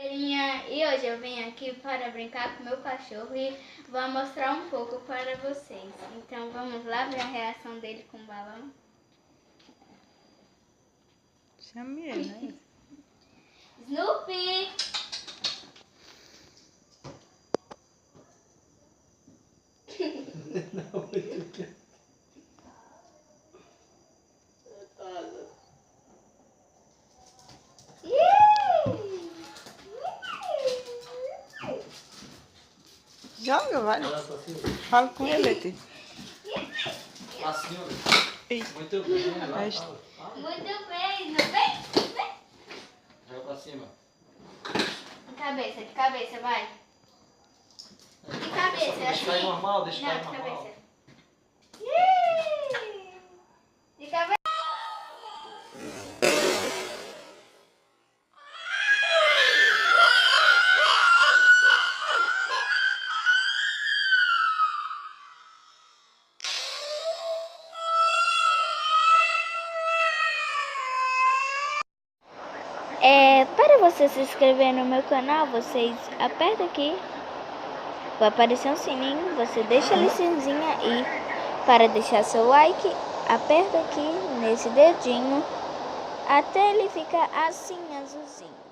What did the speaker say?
E hoje eu vim aqui para brincar com meu cachorro e vou mostrar um pouco para vocês. Então vamos lá ver a reação dele com o balão. Chame ele, né? Snoopy! Não, Joga, vai. Fala com ele, Leti. assim, Ei. muito bem, né? Vai. Muito bem, não vem? Joga pra cima. De cabeça, vai. De cabeça, Deixa assim. cair normal, deixa Não, cair de normal. cabeça. De cabeça. Para você se inscrever no meu canal, vocês apertam aqui, vai aparecer um sininho, você deixa a licencinha aí. Para deixar seu like, aperta aqui nesse dedinho até ele ficar assim azulzinho.